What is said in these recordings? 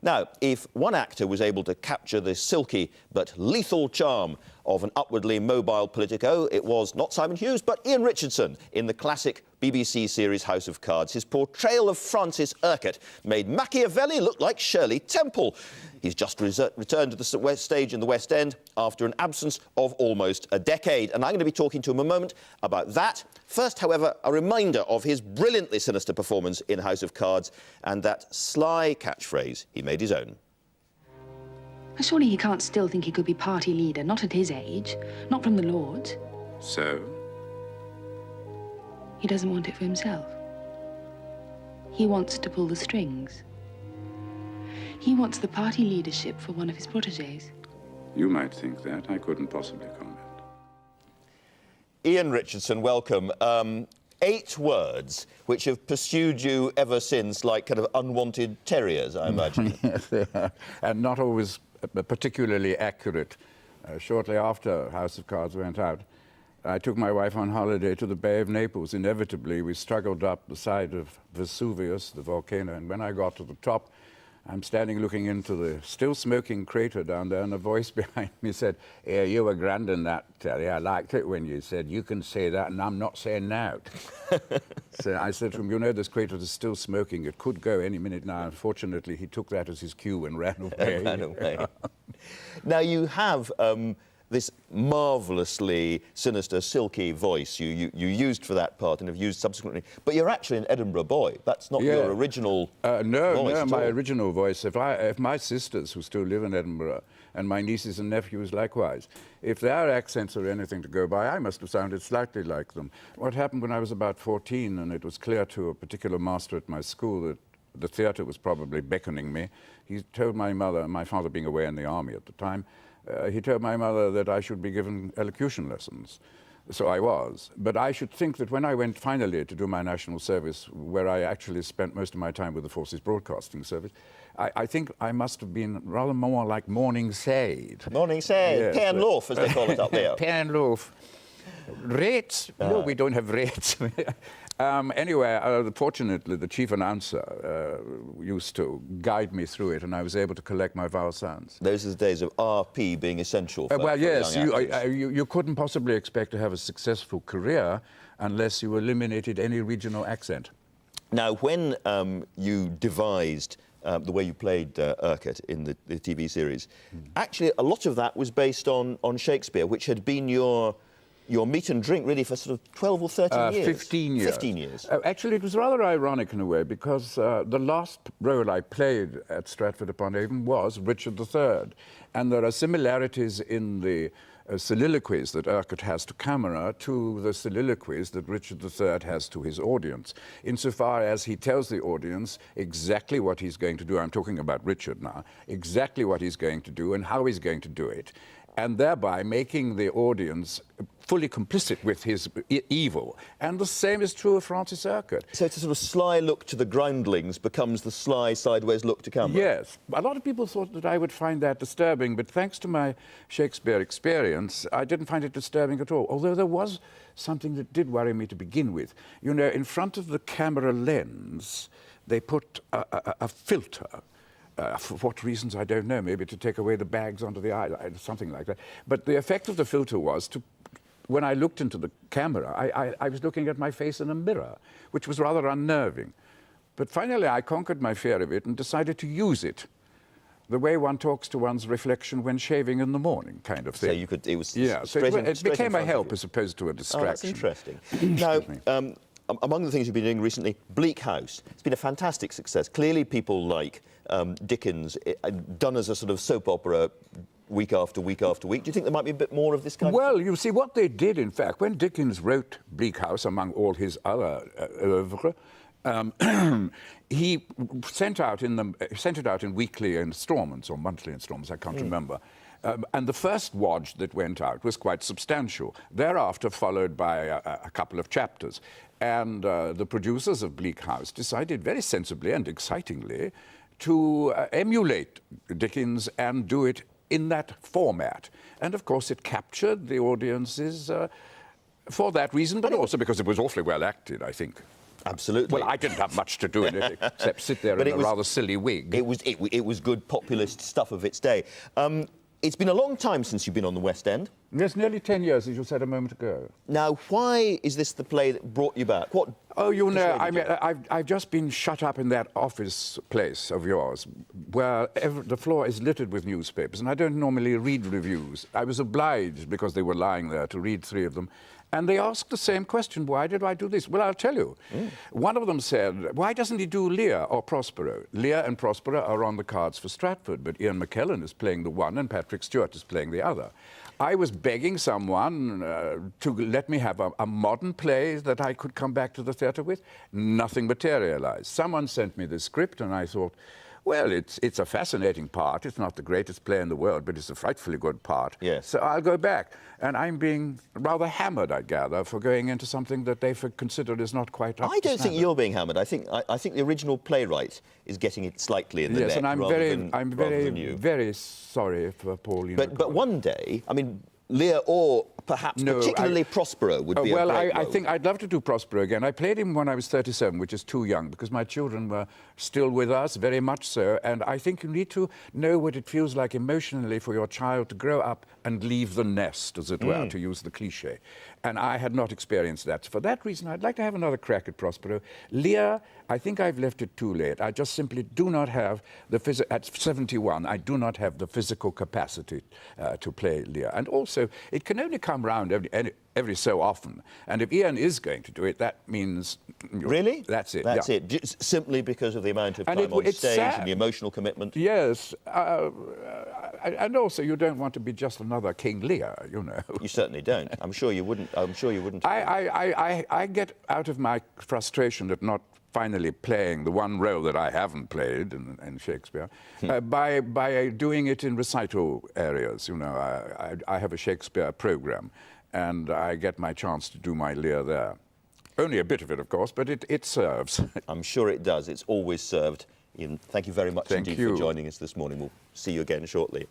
Now, if one actor was able to capture the silky but lethal charm of an upwardly mobile politico, it was not Simon Hughes, but Ian Richardson in the classic BBC series House of Cards. His portrayal of Francis Urquhart made Machiavelli look like Shirley Temple. He's just returned to the stage in the West End after an absence of almost a decade. And I'm going to be talking to him a moment about that. First, however, a reminder of his brilliantly sinister performance in House of Cards and that sly catchphrase he made his own. Surely he can't still think he could be party leader, not at his age, not from the Lords. So? He doesn't want it for himself. He wants to pull the strings. He wants the party leadership for one of his protégés. You might think that. I couldn't possibly comment. Ian Richardson, welcome. 8 words which have pursued you ever since, like kind of unwanted terriers, I imagine. Yes, they are. And not always particularly accurate. Shortly after House of Cards went out, I took my wife on holiday to the Bay of Naples. Inevitably, we struggled up the side of Vesuvius, the volcano, and when I got to the top, I'm standing looking into the still smoking crater down there, and a voice behind me said, "Yeah, you were grand in that, Terry. I liked it when you said, you can say that, and I'm not saying no." So I said to him, "You know, this crater is still smoking. It could go any minute now." Unfortunately, he took that as his cue and ran away. Ran away. Now, you have this marvellously sinister, silky voice you used for that part and have used subsequently. But you're actually an Edinburgh boy. That's not your original voice. No, my original voice. If my sisters, who still live in Edinburgh, and my nieces and nephews likewise, if their accents are anything to go by, I must have sounded slightly like them. What happened when I was about 14, and it was clear to a particular master at my school that the theatre was probably beckoning me, he told my mother, my father being away in the army at the time, he told my mother that I should be given elocution lessons. So I was. But I should think that when I went finally to do my national service, where I actually spent most of my time with the Forces Broadcasting Service, I think I must have been rather more like Morning Shade. Morning Shade. Yes, Pay and loaf, as they call it up there. Pay and loaf. Rates? No, we don't have rates. Anyway, fortunately, the chief announcer used to guide me through it, and I was able to collect my vowel sounds. Those are the days of RP being essential for well, yes, young actors. you couldn't possibly expect to have a successful career unless you eliminated any regional accent. Now, when you devised the way you played Urquhart in the TV series, actually a lot of that was based on Shakespeare, which had been your meat and drink, really, for sort of 12 or 13 years. 15 years. 15 years. Actually, it was rather ironic in a way, because the last role I played at Stratford-upon-Avon was Richard III. And there are similarities in the soliloquies that Urquhart has to camera to the soliloquies that Richard III has to his audience, insofar as he tells the audience exactly what he's going to do. I'm talking about Richard now. Exactly what he's going to do and how he's going to do it, and thereby making the audience fully complicit with his evil. And the same is true of Francis Urquhart. So it's a sort of sly look to the groundlings becomes the sly sideways look to camera. Yes. A lot of people thought that I would find that disturbing, but thanks to my Shakespeare experience, I didn't find it disturbing at all, although there was something that did worry me to begin with. You know, in front of the camera lens, they put a filter. For what reasons, I don't know. Maybe to take away the bags under the eye, something like that. But the effect of the filter was to, when I looked into the camera, I was looking at my face in a mirror, which was rather unnerving. But finally, I conquered my fear of it and decided to use it, the way one talks to one's reflection when shaving in the morning, kind of thing. So you could, it was it became a help as opposed to a distraction. Oh, that's interesting. Now, among the things you've been doing recently, Bleak House. It's been a fantastic success. Clearly people like Dickens, done as a sort of soap opera week after week after week. Do you think there might be a bit more of this kind of Well, you see, what they did, in fact, when Dickens wrote Bleak House, among all his other oeuvres, he sent it out in weekly installments or monthly installments, I can't remember. And the first wodge that went out was quite substantial. Thereafter followed by a couple of chapters. And the producers of Bleak House decided very sensibly and excitingly to emulate Dickens and do it in that format. And of course it captured the audiences for that reason, but also because it was awfully well acted, I think. Absolutely. Well, I didn't have much to do in it except sit there in a rather silly wig. It was good populist stuff of its day. It's been a long time since you've been on the West End. Yes, nearly 10 years, as you said a moment ago. Now, why is this the play that brought you back? What? Oh, you know, I mean, I've just been shut up in that office place of yours, where the floor is littered with newspapers, and I don't normally read reviews. I was obliged, because they were lying there, to read 3 of them. And they asked the same question, why did I do this? Well, I'll tell you. One of them said, why doesn't he do Lear or Prospero? Lear and Prospero are on the cards for Stratford, but Ian McKellen is playing the one and Patrick Stewart is playing the other. I was begging someone to let me have a modern play that I could come back to the theatre with. Nothing materialized. Someone sent me the script and I thought, well, it's a fascinating part. It's not the greatest play in the world, but it's a frightfully good part. Yes. So I'll go back. And I'm being rather hammered, I gather, for going into something that they consider is not quite up I don't to think you're being hammered. I think the original playwright is getting it slightly in the yes, neck and I'm rather than you. very sorry for Pauline. But one day, I mean, Lear or perhaps particularly Prospero would be a great role. I think I'd love to do Prospero again. I played him when I was 37, which is too young, because my children were still with us, very much so, and I think you need to know what it feels like emotionally for your child to grow up and leave the nest, as it were, to use the cliche. And I had not experienced that. For that reason, I'd like to have another crack at Prospero. Lear, I think I've left it too late. I just simply do not have the at 71, I do not have the physical capacity to play Lear. And also, it can only come round every so often. And if Ian is going to do it, that means... Really? That's it. That's yeah. it. Just simply because of the amount of time on it's stage sad. and the emotional commitment. Yes. And also, you don't want to be just another King Lear, you know. You certainly don't. I'm sure you wouldn't. I get out of my frustration at not finally playing the one role that I haven't played in Shakespeare by doing it in recital areas. You know, I have a Shakespeare program, and I get my chance to do my Lear there. Only a bit of it, of course, but it serves. I'm sure it does. It's always served. Ian, thank you very much indeed for joining us this morning. We'll see you again shortly.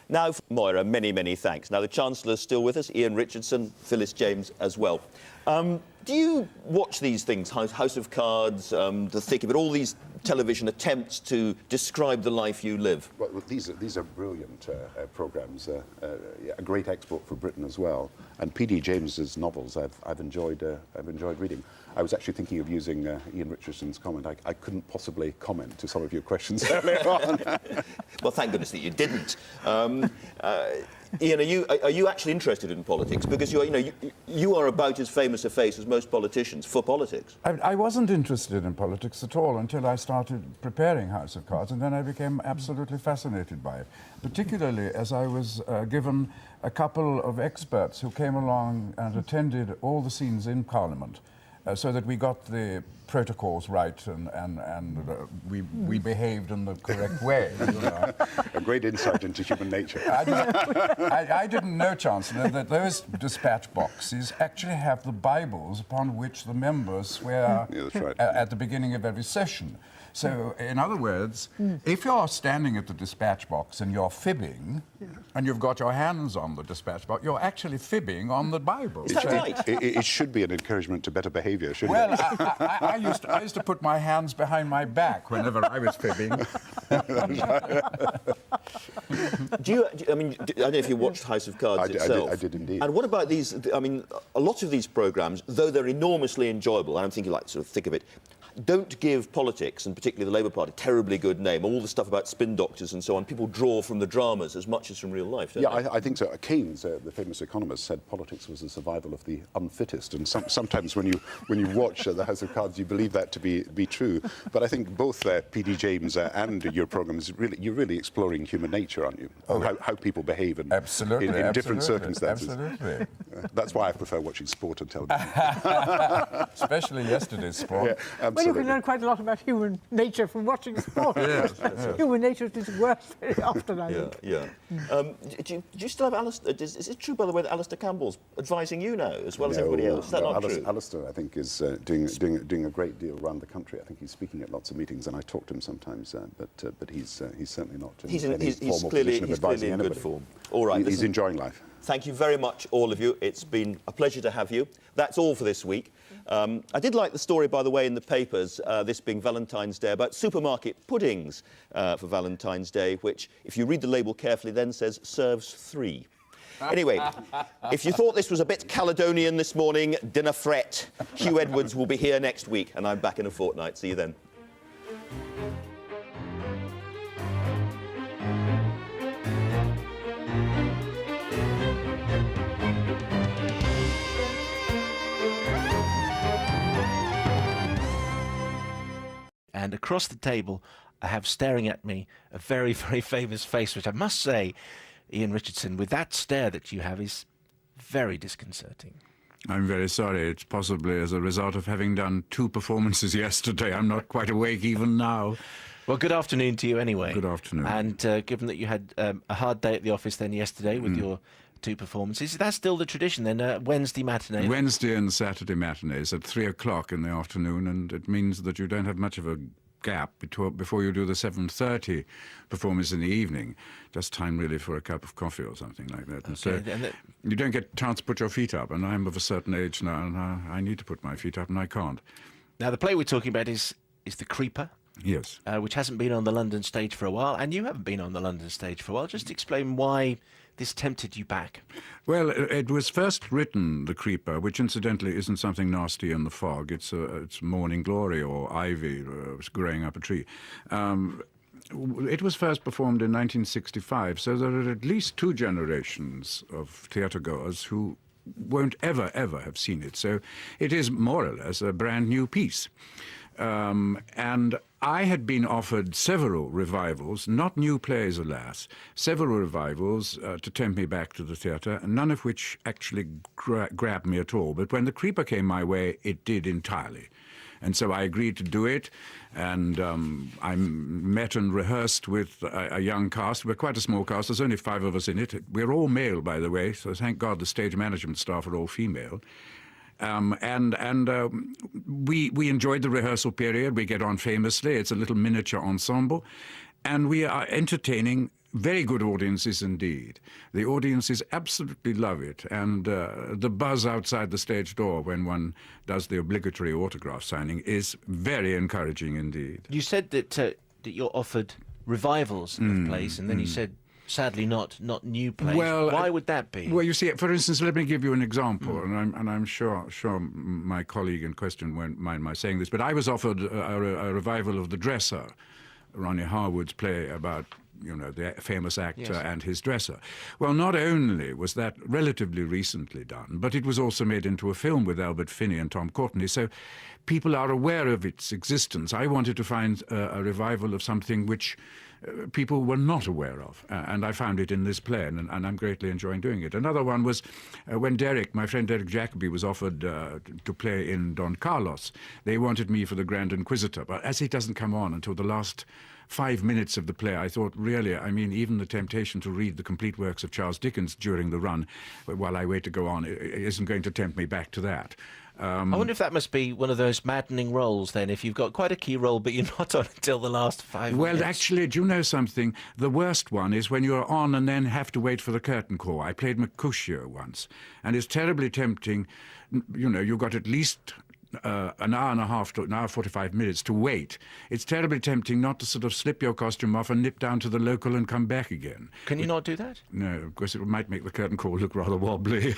Now, Moira, many, many thanks. Now, the Chancellor's still with us, Ian Richardson, Phyllis James as well. Do you watch these things, House of Cards, The Thick of It, all these television attempts to describe the life you live? Well, these are brilliant programmes, a great export for Britain as well. And P.D. James's novels I've enjoyed reading. I was actually thinking of using Ian Richardson's comment. I couldn't possibly comment to some of your questions earlier on. Well, thank goodness that you didn't. Ian, are you actually interested in politics? Because you are about as famous a face as most politicians for politics. I wasn't interested in politics at all until I started preparing House of Cards, and then I became absolutely fascinated by it, particularly as I was given a couple of experts who came along and attended all the scenes in Parliament, so that we got the protocols right and we behaved in the correct way. You know. A great insight into human nature. I didn't know, Chancellor, that those dispatch boxes actually have the Bibles upon which the members swear that's right. At the beginning of every session. So, in other words, if you're standing at the dispatch box and you're fibbing, and you've got your hands on the dispatch box, you're actually fibbing on the Bible. Is that right? It should be an encouragement to better behaviour, shouldn't it? Well, I used to put my hands behind my back whenever I was fibbing. I mean, I don't know if you watched House of Cards itself. I did indeed. And what about these? I mean, a lot of these programmes, though they're enormously enjoyable, and I'm thinking like sort of Thick of It, don't give politics, and particularly the Labour Party, a terribly good name. All the stuff about spin doctors and so on, people draw from the dramas as much as from real life, don't they? I think so. Keynes, the famous economist, said politics was the survival of the unfittest. And sometimes when you watch the House of Cards, you believe that to be true. But I think both P.D. James and your programme you're really exploring human nature, aren't you? How people behave in different circumstances. Absolutely. That's why I prefer watching sport on television. Especially yesterday's sport. Yeah, well, you can learn quite a lot about human nature from watching sport. Yes. Human nature is worse very often, I think. Yeah. Do you still have Alistair? Is it true, by the way, that Alistair Campbell's advising you now, as well as everybody else? Is that not true? Alistair, I think, is doing a great deal around the country. I think he's speaking at lots of meetings, and I talk to him sometimes. But he's certainly not in any formal position of advising anybody. Good form. All right. He's enjoying life. Thank you very much, all of you. It's been a pleasure to have you. That's all for this week. I did like the story, by the way, in the papers, this being Valentine's Day, about supermarket puddings for Valentine's Day, which, if you read the label carefully, then says serves 3. Anyway, if you thought this was a bit Caledonian this morning, dinner fret. Hugh Edwards will be here next week, and I'm back in a fortnight. See you then. And across the table, I have staring at me a very, very famous face, which I must say, Ian Richardson, with that stare that you have, is very disconcerting. I'm very sorry. It's possibly as a result of having done 2 performances yesterday. I'm not quite awake even now. Well, good afternoon to you anyway. Good afternoon. And given that you had a hard day at the office then yesterday with your 2 performances, that's still the tradition then, Wednesday matinee? Wednesday and Saturday matinees at 3 o'clock in the afternoon, and it means that you don't have much of a gap before you do the 7:30 performance in the evening. Just time really for a cup of coffee or something like that. And so you don't get a chance to put your feet up, and I'm of a certain age now, and I need to put my feet up, and I can't. Now, the play we're talking about is The Creeper. Yes. Which hasn't been on the London stage for a while, and you haven't been on the London stage for a while. Just explain why this tempted you back. Well, it was first written, The Creeper, which incidentally isn't something nasty in the fog. It's morning glory or ivy growing up a tree. It was first performed in 1965, so there are at least 2 generations of theatregoers who won't ever have seen it. So it is more or less a brand new piece. And I had been offered several revivals, not new plays, alas, several revivals to tempt me back to the theatre, none of which actually grabbed me at all. But when The Creeper came my way, it did entirely. And so I agreed to do it, and I met and rehearsed with a young cast. We're quite a small cast. There's only 5 of us in it. We're all male, by the way, so thank God the stage management staff are all female. We enjoyed the rehearsal period. We get on famously. It's a little miniature ensemble. And we are entertaining very good audiences indeed. The audiences absolutely love it. And the buzz outside the stage door when one does the obligatory autograph signing is very encouraging indeed. You said that you're offered revivals of plays, and then you said, sadly, not new plays. Well, why would that be? Well, you see, for instance, let me give you an example, and I'm sure my colleague in question won't mind my saying this, but I was offered a revival of The Dresser, Ronnie Harwood's play about, you know, the famous actor and his dresser. Well, not only was that relatively recently done, but it was also made into a film with Albert Finney and Tom Courtenay, so people are aware of its existence. I wanted to find a revival of something which people were not aware of, and I found it in this play, and I'm greatly enjoying doing it. Another one was when my friend Derek Jacobi, was offered to play in Don Carlos. They wanted me for the Grand Inquisitor, but as he doesn't come on until the last 5 minutes of the play, I thought, really, I mean, even the temptation to read the complete works of Charles Dickens during the run, while I wait to go on, isn't going to tempt me back to that. I wonder if that must be one of those maddening roles, then, if you've got quite a key role, but you're not on until the last 5 minutes. Well, actually, do you know something? The worst one is when you're on and then have to wait for the curtain call. I played Mercutio once, and it's terribly tempting. You know, you've got at least an hour and a half to an hour 45 minutes to wait. It's terribly tempting not to sort of slip your costume off and nip down to the local and come back again. Can you not do that? No, of course it might make the curtain call look rather wobbly.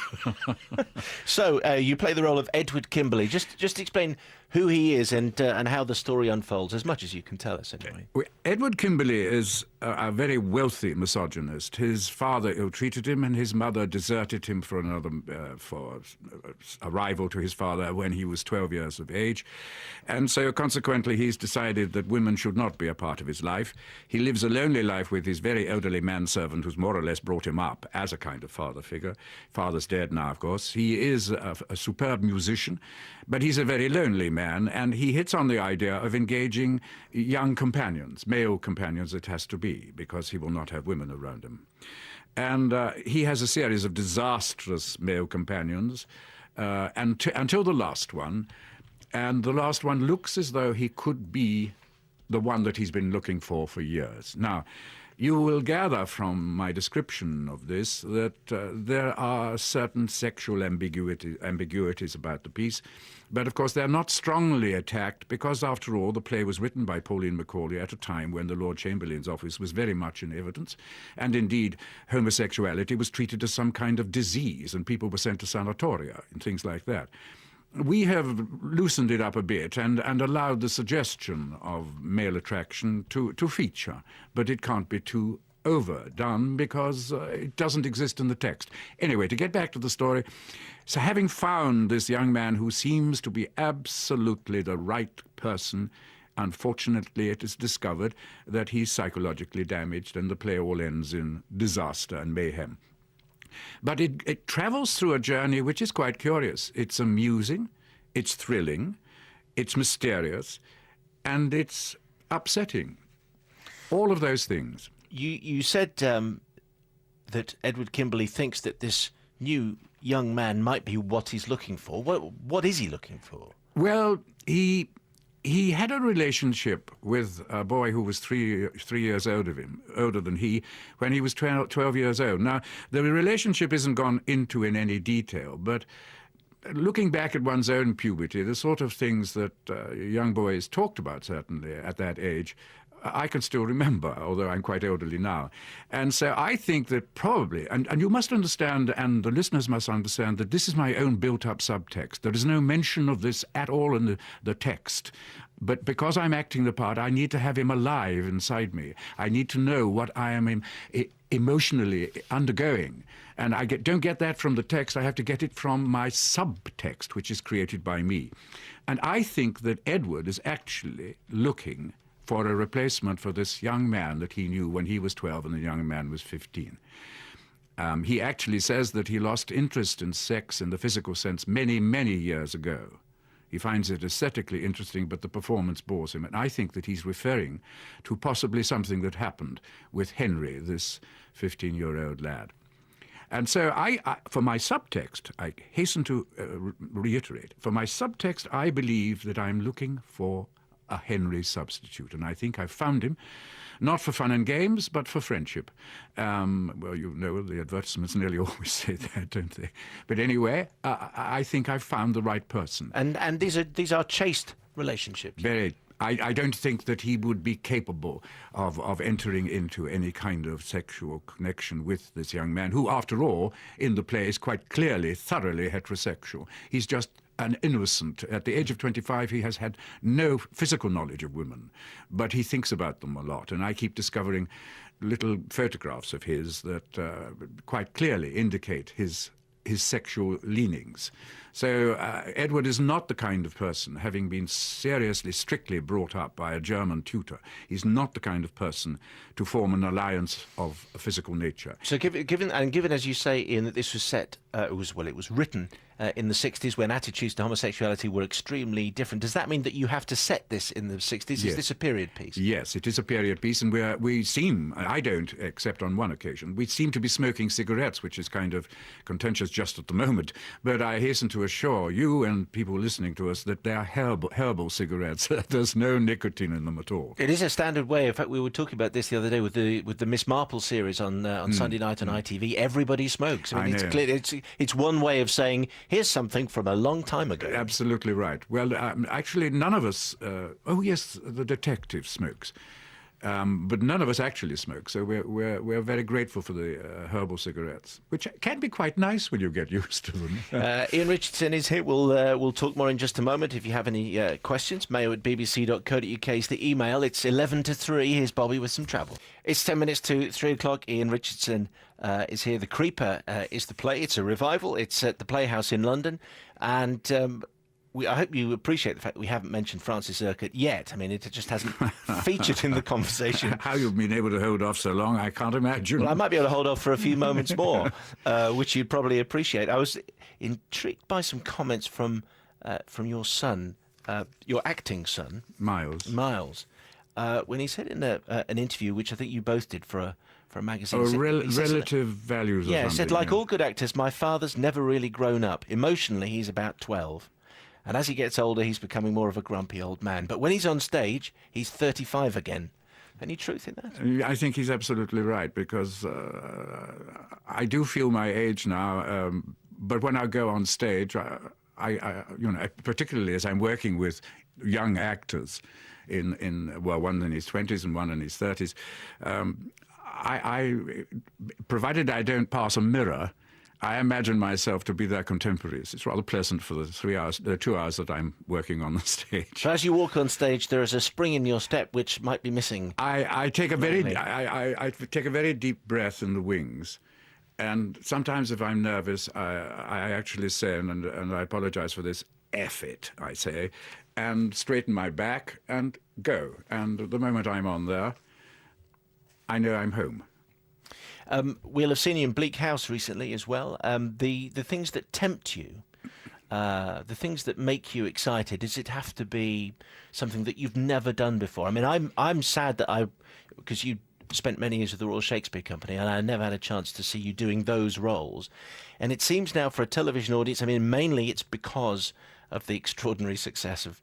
So you play the role of Edward Kimberley. Just explain who he is and how the story unfolds, as much as you can tell us anyway. Edward Kimberley is a very wealthy misogynist. His father ill-treated him, and his mother deserted him for a rival to his father when he was 12 years of age. And so consequently he's decided that women should not be a part of his life. He lives a lonely life with his very elderly manservant, who's more or less brought him up as a kind of father figure. Father's dead now, of course. He is a superb musician, but he's a very lonely man, and he hits on the idea of engaging young companions, male companions it has to be, because he will not have women around him. And he has a series of disastrous male companions until the last one, and the last one looks as though he could be the one that he's been looking for years. Now, You will gather from my description of this that there are certain sexual ambiguities about the piece, but of course they're not strongly attacked because, after all, the play was written by Pauline Macaulay at a time when the Lord Chamberlain's office was very much in evidence, and indeed homosexuality was treated as some kind of disease and people were sent to sanatoria and things like that. We have loosened it up a bit and allowed the suggestion of male attraction to feature, but it can't be too overdone because it doesn't exist in the text. Anyway, to get back to the story, so having found this young man who seems to be absolutely the right person, unfortunately it is discovered that he's psychologically damaged and the play all ends in disaster and mayhem. But it travels through a journey which is quite curious. It's amusing, it's thrilling, it's mysterious, and it's upsetting. All of those things. You said that Edward Kimberley thinks that this new young man might be what he's looking for. What is he looking for? Well, he had a relationship with a boy who was three years older than he, when he was 12 years old. Now, the relationship isn't gone into in any detail, but looking back at one's own puberty, the sort of things that young boys talked about, certainly, at that age, I can still remember, although I'm quite elderly now. And so I think that probably, and you must understand, and the listeners must understand, that this is my own built-up subtext. There is no mention of this at all in the text. But because I'm acting the part, I need to have him alive inside me. I need to know what I am emotionally undergoing. And I don't get that from the text. I have to get it from my subtext, which is created by me. And I think that Edward is actually looking for a replacement for this young man that he knew when he was 12 and the young man was 15. He actually says that he lost interest in sex in the physical sense many, many years ago. He finds it aesthetically interesting, but the performance bores him. And I think that he's referring to possibly something that happened with Henry, this 15-year-old lad. And so for my subtext, I hasten to reiterate, for my subtext, I believe that I'm looking for a Henry substitute, and I think I've found him, not for fun and games, but for friendship. Well, you know, the advertisements nearly always say that, don't they? But anyway, I think I've found the right person. And these are chaste relationships. Very. I don't think that he would be capable of entering into any kind of sexual connection with this young man, who, after all, in the play is quite clearly, thoroughly heterosexual. He's just an innocent. At the age of 25, he has had no physical knowledge of women, but he thinks about them a lot. And I keep discovering little photographs of his that quite clearly indicate his sexual leanings. So Edward is not the kind of person, having been seriously, strictly brought up by a German tutor, he's not the kind of person to form an alliance of a physical nature. So given, as you say, Ian, that this was set, it was written in the 60s when attitudes to homosexuality were extremely different. Does that mean that you have to set this in the 60s? Yes. Is this a period piece? Yes, it is a period piece, and we seem, I don't, except on one occasion, we seem to be smoking cigarettes, which is kind of contentious just at the moment, but I hasten to assure you and people listening to us that they are herbal cigarettes. There's no nicotine in them at all. It is a standard way. In fact, we were talking about this the other day with the Miss Marple series on Sunday night on ITV. Everybody smokes. I mean, it's clear. It's one way of saying, here's something from a long time ago. Absolutely right. Well, actually, none of us... oh, yes, the detective smokes. But none of us actually smoke, so we're very grateful for the herbal cigarettes, which can be quite nice when you get used to them. Ian Richardson is here. We'll talk more in just a moment. If you have any questions, mayo@bbc.co.uk is the email. It's 11 to 3. Here's Bobby with some travel. It's 10 minutes to 3 o'clock. Ian Richardson is here. The Creeper is the play. It's a revival. It's at the Playhouse in London, and I hope you appreciate the fact that we haven't mentioned Francis Urquhart yet. I mean, it just hasn't featured in the conversation. How you've been able to hold off so long, I can't imagine. Well, I might be able to hold off for a few moments more, which you'd probably appreciate. I was intrigued by some comments from your son, your acting son, Miles, when he said in an interview, which I think you both did for a magazine. Relative values. Yeah, he said, like all good actors, my father's never really grown up. Emotionally, he's about 12. And as he gets older, he's becoming more of a grumpy old man. But when he's on stage, he's 35 again. Any truth in that? I think he's absolutely right, because I do feel my age now, but when I go on stage, I particularly as I'm working with young actors, one in his 20s and one in his 30s, provided I don't pass a mirror, I imagine myself to be their contemporaries. It's rather pleasant for the 2 hours that I'm working on the stage. So as you walk on stage, there is a spring in your step which might be missing. I take a very deep breath in the wings. And sometimes if I'm nervous, I actually say, and I apologize for this, F it, I say, and straighten my back and go. And the moment I'm on there, I know I'm home. We'll have seen you in Bleak House recently as well. The things that tempt you, the things that make you excited, does it have to be something that you've never done before? I mean, I'm sad that because you spent many years with the Royal Shakespeare Company, and I never had a chance to see you doing those roles. And it seems now for a television audience, I mean, mainly it's because of the extraordinary success of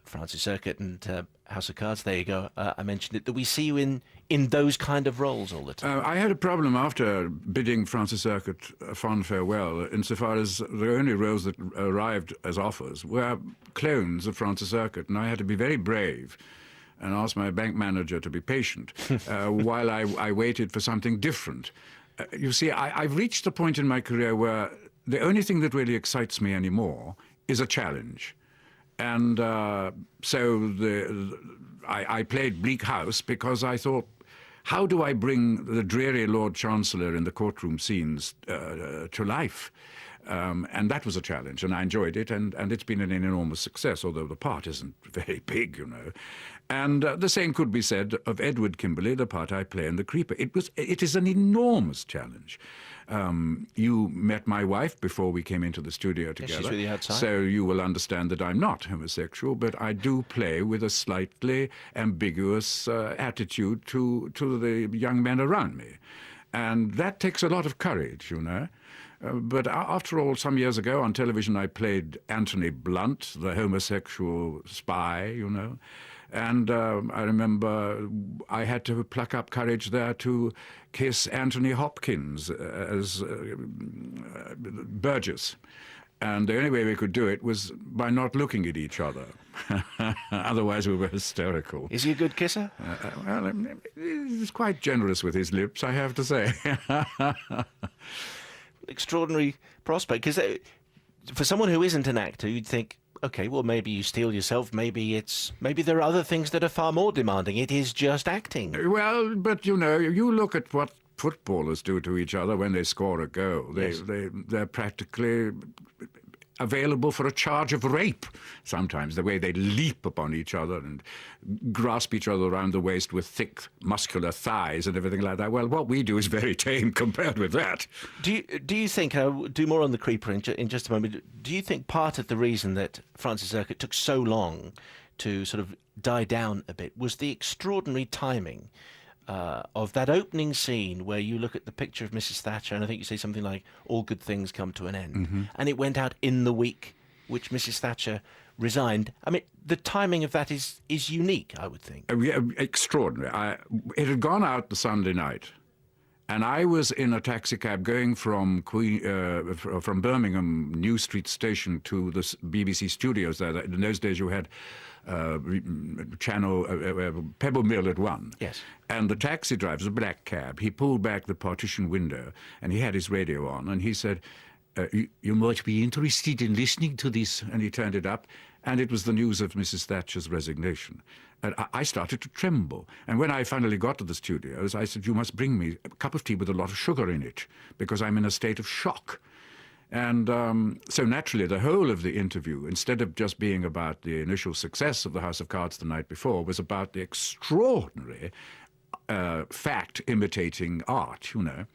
Francis Urquhart and House of Cards. There you go. I mentioned it, that we see you in those kind of roles all the time. I had a problem after bidding Francis Urquhart a fond farewell, insofar as the only roles that arrived as offers were clones of Francis Urquhart, and I had to be very brave and ask my bank manager to be patient while I waited for something different. You see, I've reached a point in my career where the only thing that really excites me anymore is a challenge. And so I played Bleak House because I thought, how do I bring the dreary Lord Chancellor in the courtroom scenes to life? And that was a challenge, and I enjoyed it, and it's been an enormous success, although the part isn't very big, you know. And the same could be said of Edward Kimberley, the part I play in The Creeper. It is an enormous challenge. You met my wife before we came into the studio together. Yes, she's with you outside. So you will understand that I'm not homosexual, but I do play with a slightly ambiguous attitude to the young men around me. And that takes a lot of courage, you know. But after all, some years ago on television, I played Anthony Blunt, the homosexual spy, you know. And I remember I had to pluck up courage there to kiss Anthony Hopkins as Burgess. And the only way we could do it was by not looking at each other. Otherwise, we were hysterical. Is he a good kisser? Well, he's quite generous with his lips, I have to say. Extraordinary prospect, because for someone who isn't an actor, you'd think, okay, well, maybe you steal yourself, maybe there are other things that are far more demanding. It is just acting. Well, but you know, you look at what footballers do to each other when they score a goal. Yes. They're practically available for a charge of rape sometimes, the way they leap upon each other and grasp each other around the waist with thick muscular thighs and everything like that. Well, what we do is very tame compared with that. Do you think, I'll do more on The Creeper in just a moment, do you think part of the reason that Francis Urquhart took so long to sort of die down a bit was the extraordinary timing of that opening scene where you look at the picture of Mrs. Thatcher, and I think you say something like, all good things come to an end. Mm-hmm. And it went out in the week which Mrs. Thatcher resigned. I mean, the timing of that is unique, I would think. Yeah, extraordinary. It had gone out the Sunday night, and I was in a taxi cab going from Birmingham New Street Station to the BBC studios there. In those days you had channel Pebble Mill at 1. Yes. And the taxi driver was a black cab. He pulled back the partition window and he had his radio on and he said, you might be interested in listening to this. And he turned it up and it was the news of Mrs. Thatcher's resignation. And I started to tremble. And when I finally got to the studios, I said, you must bring me a cup of tea with a lot of sugar in it because I'm in a state of shock. And so naturally, the whole of the interview, instead of just being about the initial success of the House of Cards the night before, was about the extraordinary fact imitating art, you know.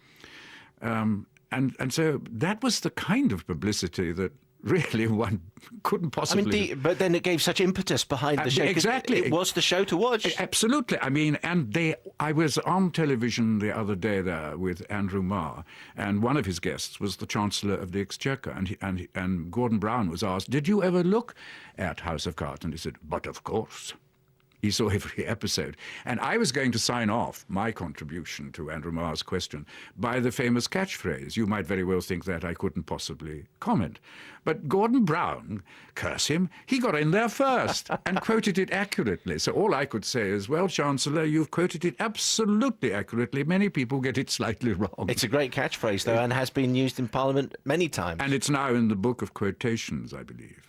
And so that was the kind of publicity that really one couldn't possibly... but then it gave such impetus behind the show. Exactly. It was the show to watch. Absolutely. I mean, I was on television the other day there with Andrew Marr, and one of his guests was the Chancellor of the Exchequer, and Gordon Brown was asked, did you ever look at House of Cards? And he said, but of course. He saw every episode. And I was going to sign off my contribution to Andrew Marr's question by the famous catchphrase. You might very well think that I couldn't possibly comment. But Gordon Brown, curse him, he got in there first and quoted it accurately. So all I could say is, well, Chancellor, you've quoted it absolutely accurately. Many people get it slightly wrong. It's a great catchphrase, though, and has been used in Parliament many times. And it's now in the book of quotations, I believe.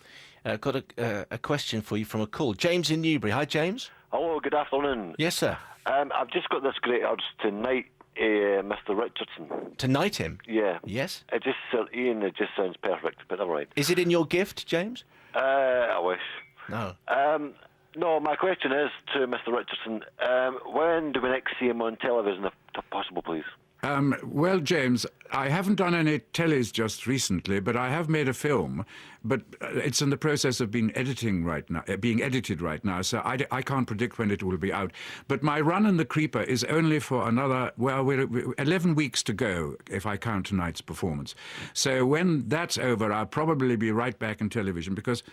Got a question for you from a call. James in Newbury. Hi, James. Hello, good afternoon. Yes, sir. I've just got this great urge to knight Mr. Richardson. To knight him? Yeah. Yes? Ian, it just sounds perfect, but never mind. Is it in your gift, James? I wish. No. No, my question is to Mr. Richardson, when do we next see him on television, if possible, please? Well, James, I haven't done any tellies just recently, but I have made a film. But it's in the process of being edited right now, so I can't predict when it will be out. But my run in The Creeper is only for another, well, we're 11 weeks to go, if I count tonight's performance. So when that's over, I'll probably be right back in television, because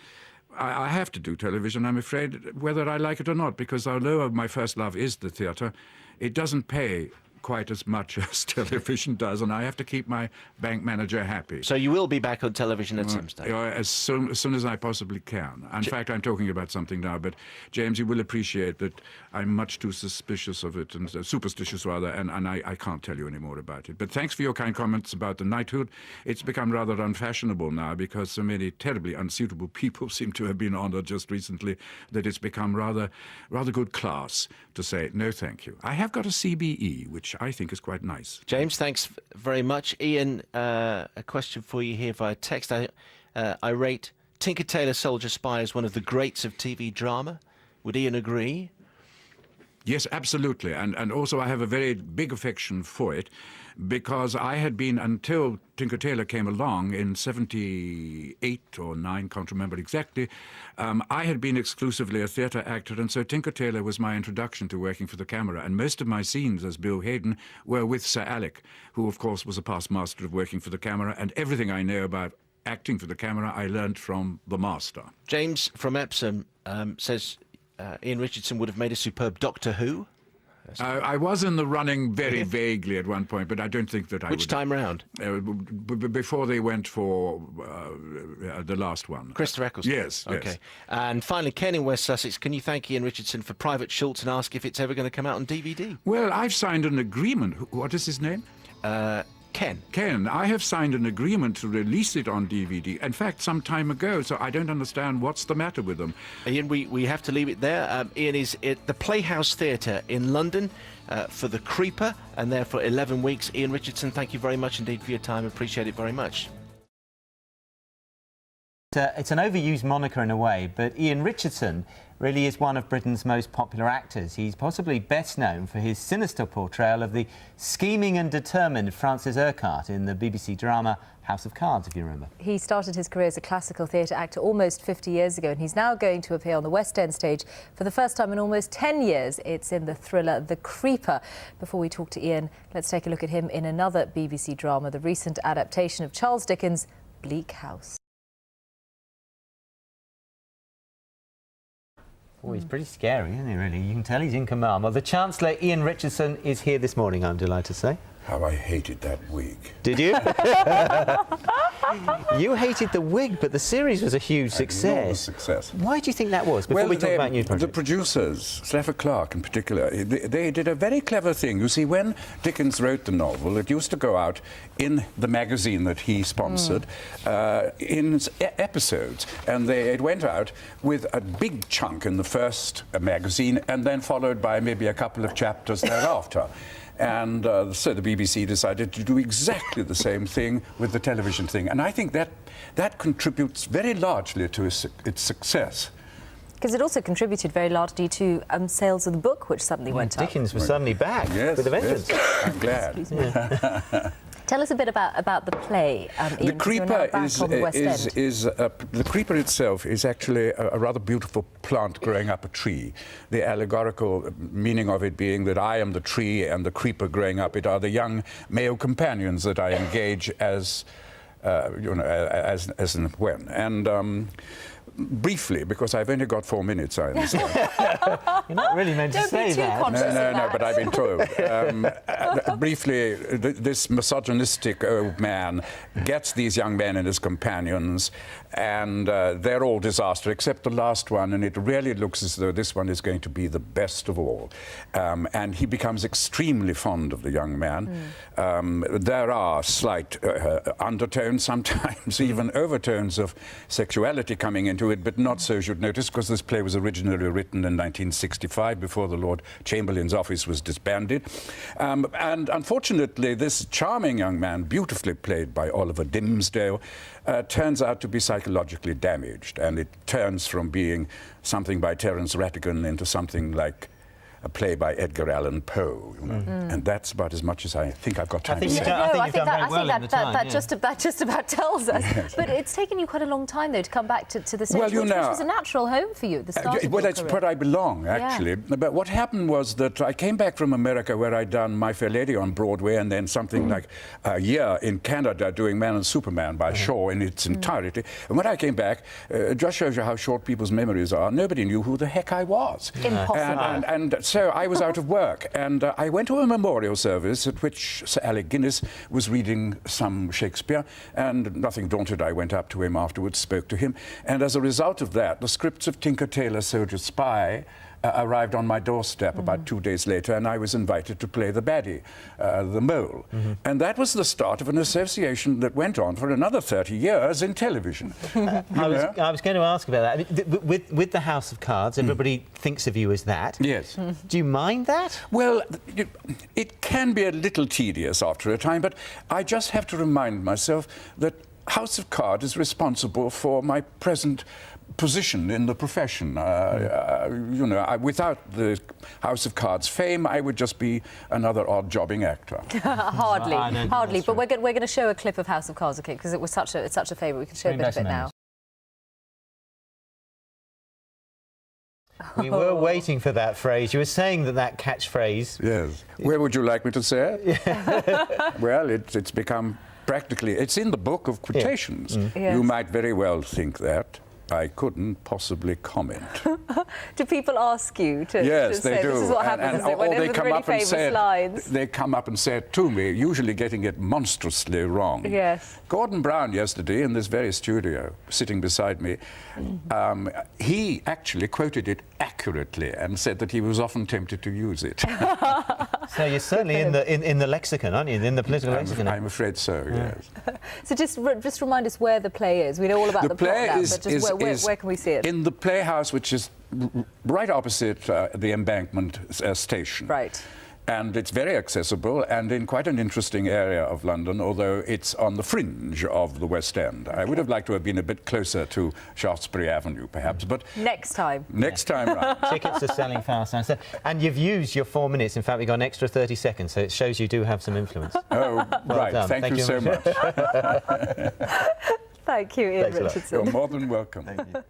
I have to do television, I'm afraid, whether I like it or not, because although my first love is the theatre, it doesn't pay quite as much as television does, and I have to keep my bank manager happy. So you will be back on television at some stage? As soon as I possibly can. In fact, I'm talking about something now, but James, you will appreciate that I'm much too suspicious of it, and superstitious rather, and I can't tell you any more about it. But thanks for your kind comments about the knighthood. It's become rather unfashionable now, because so many terribly unsuitable people seem to have been honoured just recently, that it's become rather good class to say, no thank you. I have got a CBE, which I think is quite nice. James, thanks very much. Ian, a question for you here via text. I rate Tinker Tailor Soldier Spy as one of the greats of TV drama. Would Ian agree? Yes, absolutely. And also I have a very big affection for it, because I had been, until Tinker Tailor came along in 78 or 9, can't remember exactly, I had been exclusively a theatre actor, and so Tinker Tailor was my introduction to working for the camera. And most of my scenes as Bill Hayden were with Sir Alec, who of course was a past master of working for the camera, and everything I know about acting for the camera I learned from the master. James from Epsom says Ian Richardson would have made a superb Doctor Who. I was in the running very vaguely at one point, but I don't think that I would. Which time round? Before they went for the last one. Christopher Eccleston? Yes. Okay. Yes. And finally, Ken in West Sussex, can you thank Ian Richardson for Private Schultz and ask if it's ever going to come out on DVD? Well, I've signed an agreement. What is his name? Ken, I have signed an agreement to release it on DVD. In fact, some time ago, so I don't understand what's the matter with them. Ian, we have to leave it there. Ian is at the Playhouse Theatre in London for The Creeper, and there for 11 weeks. Ian Richardson, thank you very much indeed for your time. Appreciate it very much. It's an overused moniker in a way, but Ian Richardson really is one of Britain's most popular actors. He's possibly best known for his sinister portrayal of the scheming and determined Francis Urquhart in the BBC drama House of Cards, if you remember. He started his career as a classical theatre actor almost 50 years ago, and he's now going to appear on the West End stage for the first time in almost 10 years. It's in the thriller The Creeper. Before we talk to Ian, let's take a look at him in another BBC drama, the recent adaptation of Charles Dickens' Bleak House. Oh, he's pretty scary, isn't he, really? You can tell he's in command. Well, the Chancellor, Ian Richardson, is here this morning, I'm delighted to say. How I hated that wig. Did you? You hated the wig, but the series was a huge success. Enormous success. Why do you think that was? Before we talk about new projects. The producers, Sleffer Clark in particular, they did a very clever thing. You see, when Dickens wrote the novel, it used to go out in the magazine that he sponsored in episodes, and it went out with a big chunk in the first magazine, and then followed by maybe a couple of chapters thereafter. And so the BBC decided to do exactly the same thing with the television thing. And I think that contributes very largely to its success. Because it also contributed very largely to sales of the book, which suddenly went up. Dickens was suddenly back with a vengeance. Yes, I'm glad. Tell us a bit about the play. The Creeper the Creeper itself is actually a rather beautiful plant growing up a tree. The allegorical meaning of it being that I am the tree and the creeper growing up it are the young Mayo companions that I engage as and when. And briefly, because I've only got 4 minutes, I understand. You're not really meant to say that. No, but I've been told. Briefly, this misogynistic old man gets these young men and his companions, and they're all disaster, except the last one, and it really looks as though this one is going to be the best of all. And he becomes extremely fond of the young man. There are slight undertones, sometimes even overtones of sexuality coming into it, but not so, you should notice, because this play was originally written in 1965, before the Lord Chamberlain's office was disbanded. And unfortunately, this charming young man, beautifully played by Oliver Dimsdale, turns out to be psychologically damaged, and it turns from being something by Terence Rattigan into something like a play by Edgar Allan Poe, you know? And that's about as much as I think I've got time to say. I think that just about tells us. Yes. But it's taken you quite a long time, though, to come back to the stage, which was a natural home for you at the start of your career. That's where I belong, actually. Yeah. But what happened was that I came back from America, where I'd done My Fair Lady on Broadway, and then something like a year in Canada doing Man and Superman by Shaw in its entirety. And when I came back, it just shows you how short people's memories are. Nobody knew who the heck I was. Impossible. And so I was out of work, and I went to a memorial service at which Sir Alec Guinness was reading some Shakespeare, and nothing daunted, I went up to him afterwards, spoke to him, and as a result of that, the scripts of Tinker Tailor Soldier Spy arrived on my doorstep about 2 days later, and I was invited to play the baddie, the mole. And that was the start of an association that went on for another 30 years in television. I was going to ask about that. I mean, with the House of Cards, everybody thinks of you as that. Yes. Do you mind that? Well, it can be a little tedious after a time, but I just have to remind myself that House of Cards is responsible for my present position in the profession. You know, without the House of Cards fame, I would just be another odd-jobbing actor. Hardly. But we're going to show a clip of House of Cards, okay? Because it was such a favourite. We can show a bit of it now. We were waiting for that phrase. You were saying that catchphrase. Yes. Where would you like me to say it? Well, it's become practically... It's in the book of quotations. Yes. You might very well think that. I couldn't possibly comment. Do people ask you to yes, say they do. This is what happens, isn't it? Whenever they come really up and say lines. They come up and say it to me, usually getting it monstrously wrong. Yes. Gordon Brown yesterday in this very studio, sitting beside me, he actually quoted it accurately and said that he was often tempted to use it. So you're certainly in the lexicon, aren't you? In the political lexicon. I'm afraid so, yes. So just remind us where the play is. We know all about the plot now, but just where can we see it? In the Playhouse, which is right opposite the Embankment station. Right. And it's very accessible and in quite an interesting area of London, although it's on the fringe of the West End. I would have liked to have been a bit closer to Shaftesbury Avenue, perhaps, but... Next time. Next time round. Tickets are selling fast. And you've used your 4 minutes. In fact, we got an extra 30 seconds, so it shows you do have some influence. Oh, well right. Done. Thank you so much. Thank you, Ian Richardson. You're more than welcome. Thank you.